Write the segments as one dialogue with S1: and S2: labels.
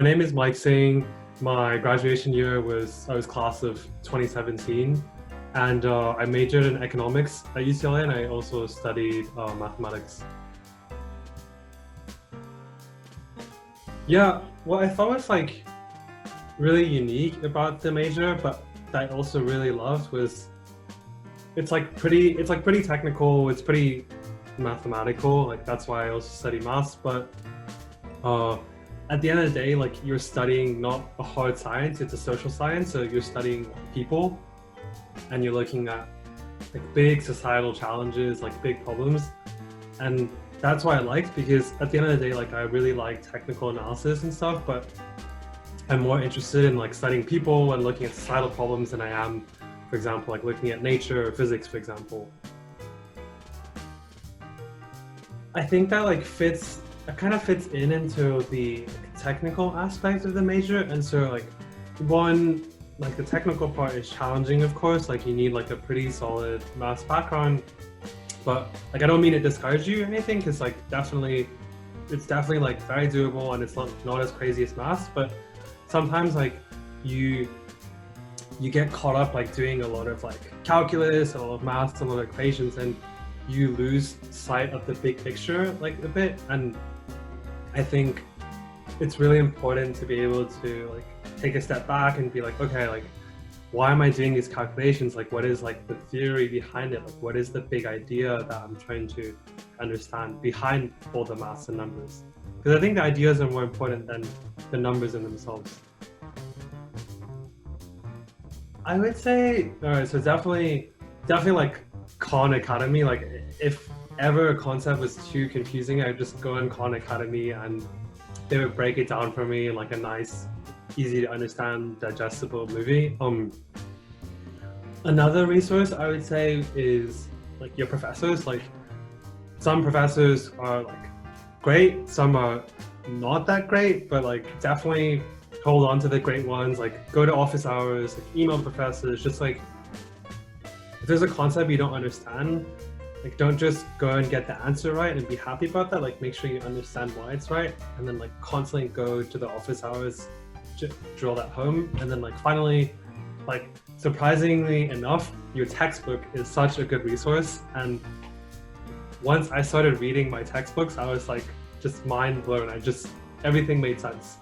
S1: My name is Mike Singh. My graduation year I was class of 2017, and I majored in economics at UCLA, and I also studied mathematics. Yeah, what I thought was like really unique about the major, but that I also really loved was it's like pretty technical. It's pretty mathematical. Like that's why I also study maths, but uh, at the end of the day, like you're studying not a hard science, it's a social science. So you're studying people and you're looking at like big societal challenges, like big problems. And that's why I liked because at the end of the day, like I really like technical analysis and stuff, but I'm more interested in like studying people and looking at societal problems than I am, for example, like looking at nature or physics, for example. I think that it kind of fits into the technical aspect of the major. And so like one, like the technical part is challenging, of course, like you need like a pretty solid maths background, but like I don't mean to discourage you or anything, because like it's definitely like very doable and it's not as crazy as maths, but sometimes like you you get caught up like doing a lot of like calculus and a lot of maths and a lot of equations, and you lose sight of the big picture like a bit. And I think it's really important to be able to like take a step back and be like, okay, like why am I doing these calculations? Like what is like the theory behind it? Like what is the big idea that I'm trying to understand behind all the maths and numbers? Because I think the ideas are more important than the numbers in themselves. I would say, all right, so definitely like Khan Academy. Like if ever a concept was too confusing, I'd just go in Khan Academy and they would break it down for me in like a nice, easy to understand, digestible movie. Another resource I would say is like your professors. Like some professors are like great, some are not that great, but like definitely hold on to the great ones. Like go to office hours, like email professors. Just like if there's a concept you don't understand, like don't just go and get the answer right and be happy about that. Like make sure you understand why it's right, and then like constantly go to the office hours to drill that home. And then like finally, like surprisingly enough, your textbook is such a good resource. And once I started reading my textbooks, I was like just mind blown. Everything made sense.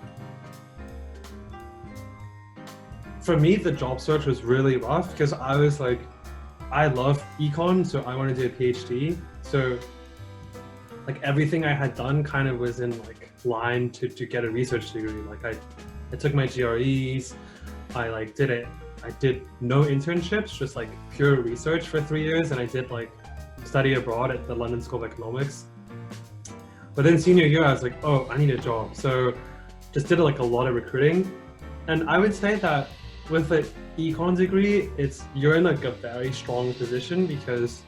S1: For me, the job search was really rough because I was like, I love econ, so I wanted to do a PhD. So like everything I had done kind of was in like line to get a research degree. Like I took my GREs, I like did it. I did no internships, just like pure research for 3 years, and I did like study abroad at the London School of Economics. But then senior year, I was like, oh, I need a job. So just did like a lot of recruiting. And I would say that with an econ degree, you're in like a very strong position because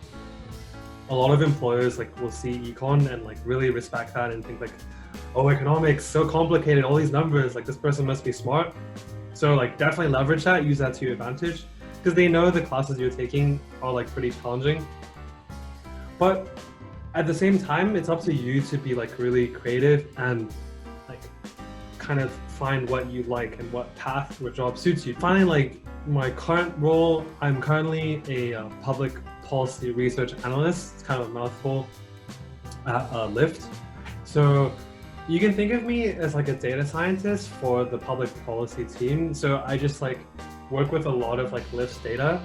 S1: a lot of employers like will see econ and like really respect that and think like, oh, economics so complicated, all these numbers, like this person must be smart. So like definitely leverage that, use that to your advantage, because they know the classes you're taking are like pretty challenging. But at the same time, it's up to you to be like really creative and like kind of find what you like and what path or job suits you. Finally, like my current role, I'm currently a public policy research analyst. It's kind of a mouthful at Lyft. So you can think of me as like a data scientist for the public policy team. So I just like work with a lot of like Lyft's data,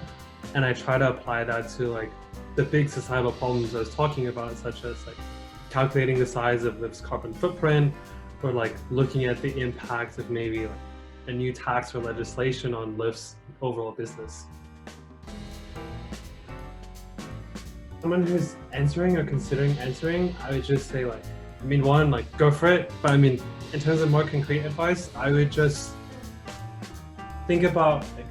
S1: and I try to apply that to like the big societal problems I was talking about, such as like calculating the size of Lyft's carbon footprint, or like looking at the impact of maybe like a new tax or legislation on Lyft's overall business. Someone who's entering or considering entering, I would just say like, I mean, one, like go for it. But I mean, in terms of more concrete advice, I would just think about like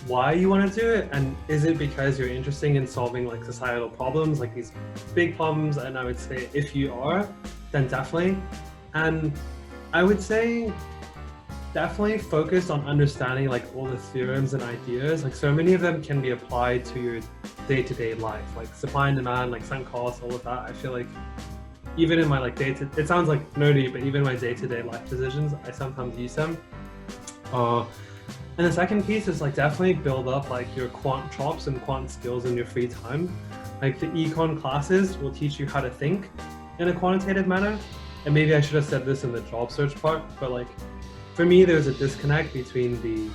S1: why you want to do it, and is it because you're interested in solving like societal problems, like these big problems? And I would say if you are, then definitely. And I would say definitely focus on understanding like all the theorems and ideas. Like so many of them can be applied to your day-to-day life, like supply and demand, like sunk costs, all of that. I feel like even in my like it sounds like nerdy, but even my day-to-day life decisions, I sometimes use them. And the second piece is like definitely build up like your quant chops and quant skills in your free time. Like the econ classes will teach you how to think in a quantitative manner. And maybe I should have said this in the job search part, but like for me, there's a disconnect between the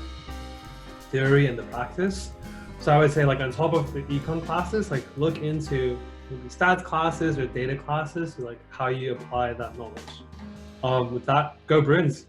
S1: theory and the practice. So I would say like on top of the econ classes, like look into maybe stats classes or data classes, like how you apply that knowledge. With that, go Bruins.